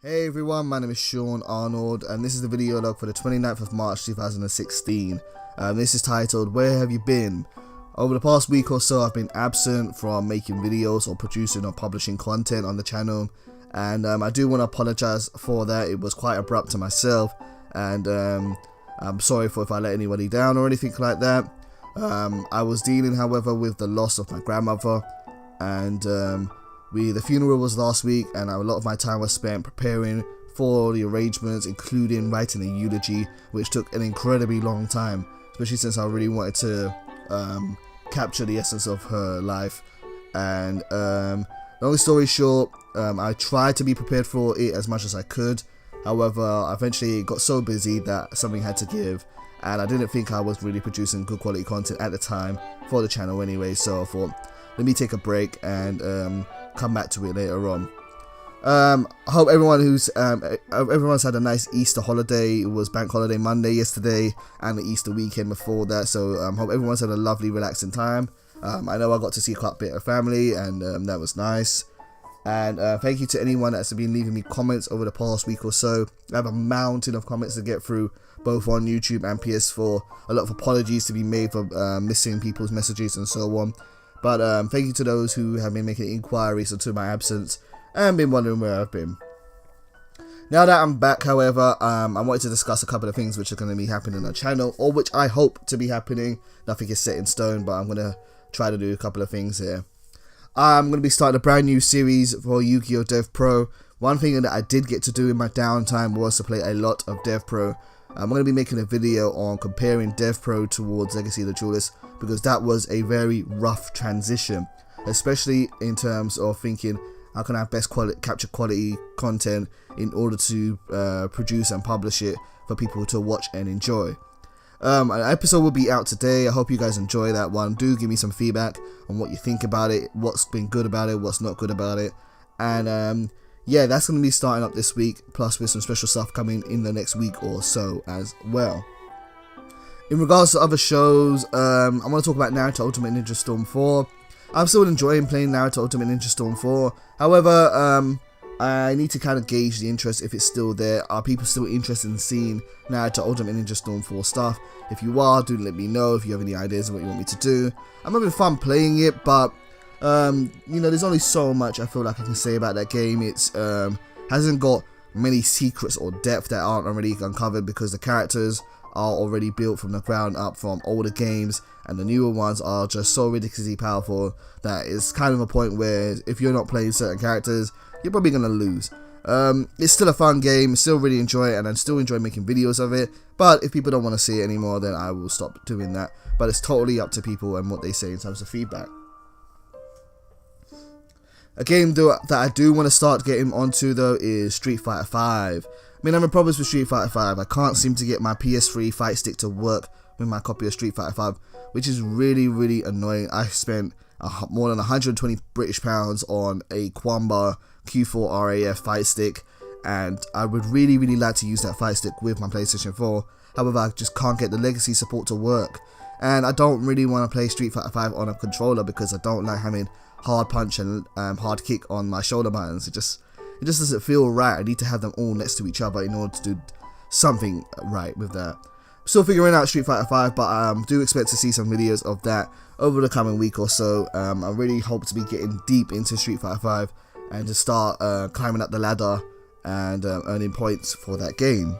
Hey everyone, my name is Sean Arnold and this is the video log for the 29th of March 2016. This is titled, Where Have You Been? Over the past week or so I've been absent from making videos or producing or publishing content on the channel, and I do want to apologize for that. It was quite abrupt to myself, and I'm sorry for if I let anybody down or anything like that. I was dealing, however, with the loss of my grandmother, and the funeral was last week, and a lot of my time was spent preparing for the arrangements, including writing a eulogy, which took an incredibly long time, especially since I really wanted to capture the essence of her life. And long story short, I tried to be prepared for it as much as I could. However, eventually it got so busy that something had to give, and I didn't think I was really producing good quality content at the time for the channel anyway, so I thought, let me take a break and come back to it later on. I hope everyone's had a nice Easter holiday. It was Bank Holiday Monday yesterday and the Easter weekend before that, so hope everyone's had a lovely relaxing time. I know I got to see quite a bit of family, and that was nice. And thank you to anyone that's been leaving me comments over the past week or so. I have a mountain of comments to get through, both on YouTube and PS4. A lot of apologies to be made for missing people's messages and so on. But thank you to those who have been making inquiries into my absence and been wondering where I've been. Now that I'm back, however, I wanted to discuss a couple of things which are going to be happening on the channel, or which I hope to be happening. Nothing is set in stone, but I'm going to try to do a couple of things here. I'm going to be starting a brand new series for Yugioh DevPro. One thing that I did get to do in my downtime was to play a lot of DevPro. I'm going to be making a video on comparing DevPro towards Legacy of the Duelist, because that was a very rough transition, especially in terms of thinking, how can I best capture quality content in order to produce and publish it for people to watch and enjoy. An episode will be out today. I hope you guys enjoy that one. Do give me some feedback on what you think about it, what's been good about it, what's not good about it. And yeah, that's going to be starting up this week, plus with some special stuff coming in the next week or so as well. In regards to other shows, I want to talk about Naruto Ultimate Ninja Storm 4. I'm still enjoying playing Naruto Ultimate Ninja Storm 4. However, I need to kind of gauge the interest if it's still there. Are people still interested in seeing Naruto Ultimate Ninja Storm 4 stuff? If you are, do let me know if you have any ideas of what you want me to do. I'm having fun playing it, but you know, there's only so much I feel like I can say about that game. It's hasn't got many secrets or depth that aren't already uncovered, because the characters are already built from the ground up from older games, and the newer ones are just so ridiculously powerful that it's kind of a point where if you're not playing certain characters, you're probably gonna lose. It's still a fun game, still really enjoy it, and I still enjoy making videos of it, but if people don't want to see it anymore, then I will stop doing that. But it's totally up to people and what they say in terms of feedback. A game that I do want to start getting onto though is Street Fighter 5. I mean, I'm in problems with Street Fighter 5. I can't seem to get my PS3 fight stick to work with my copy of Street Fighter 5, which is really annoying. I spent more than 120 British pounds on a Quamba Q4 RAF fight stick, and I would really like to use that fight stick with my PlayStation 4. However, I just can't get the legacy support to work, and I don't really want to play Street Fighter 5 on a controller because I don't like having hard punch and hard kick on my shoulder buttons. It just doesn't feel right. I need to have them all next to each other in order to do something right with that. Still figuring out Street Fighter 5, but I do expect to see some videos of that over the coming week or so. I really hope to be getting deep into Street Fighter 5 and to start climbing up the ladder and earning points for that game.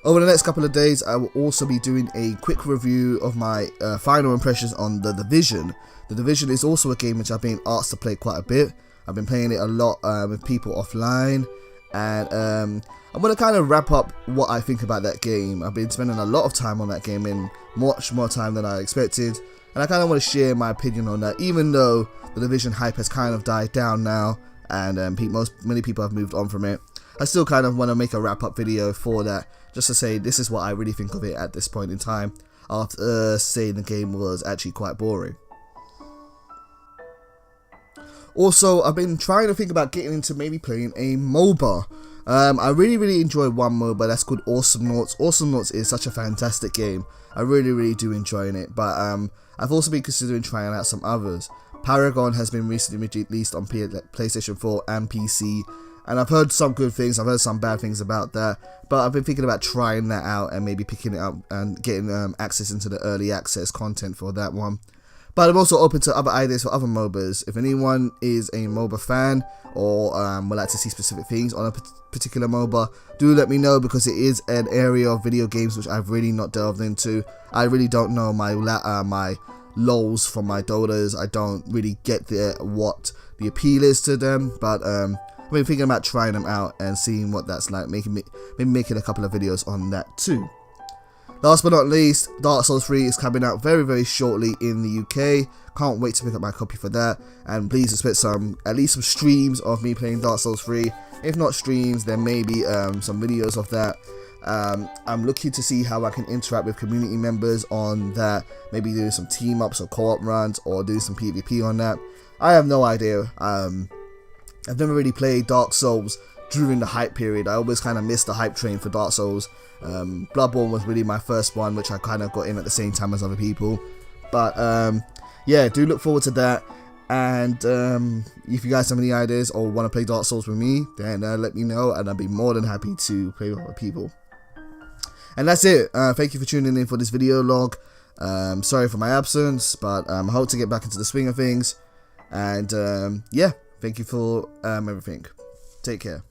Over the next couple of days, I will also be doing a quick review of my final impressions on The Division. The Division is also a game which I've been asked to play quite a bit. I've been playing it a lot with people offline, and I'm going to kind of wrap up what I think about that game. I've been spending a lot of time on that game, and much more time than I expected, and I kind of want to share my opinion on that, even though The Division hype has kind of died down now, and many people have moved on from it. I still kind of want to make a wrap-up video for that, just to say this is what I really think of it at this point in time, after saying the game was actually quite boring. Also, I've been trying to think about getting into maybe playing a MOBA. I really enjoy one MOBA that's called Awesome Noughts. Awesome Noughts is such a fantastic game. I really do enjoy it, but I've also been considering trying out some others. Paragon has been recently released on PlayStation 4 and PC, and I've heard some good things, I've heard some bad things about that, but I've been thinking about trying that out and maybe picking it up and getting access into the early access content for that one. But I'm also open to other ideas for other MOBAs. If anyone is a MOBA fan or would like to see specific things on a particular MOBA, do let me know, because it is an area of video games which I've really not delved into. I really don't know my lols from my Dotas. I don't really get what the appeal is to them, but I've been thinking about trying them out and seeing what that's like, maybe making a couple of videos on that too. Last but not least, Dark Souls 3 is coming out very, very shortly in the UK. Can't wait to pick up my copy for that, and please expect at least some streams of me playing Dark Souls 3. If not streams, then maybe some videos of that. I'm looking to see how I can interact with community members on that, maybe do some team ups or co-op runs, or do some PvP on that. I have no idea. I've never really played Dark Souls during the hype period. I always kind of missed the hype train for Dark Souls. Bloodborne was really my first one, which I kind of got in at the same time as other people. But yeah, do look forward to that. And if you guys have any ideas or want to play Dark Souls with me, then let me know, and I'll be more than happy to play with other people. And that's it. Thank you for tuning in for this video log. Sorry for my absence, but I hope to get back into the swing of things. And yeah, thank you for everything. Take care.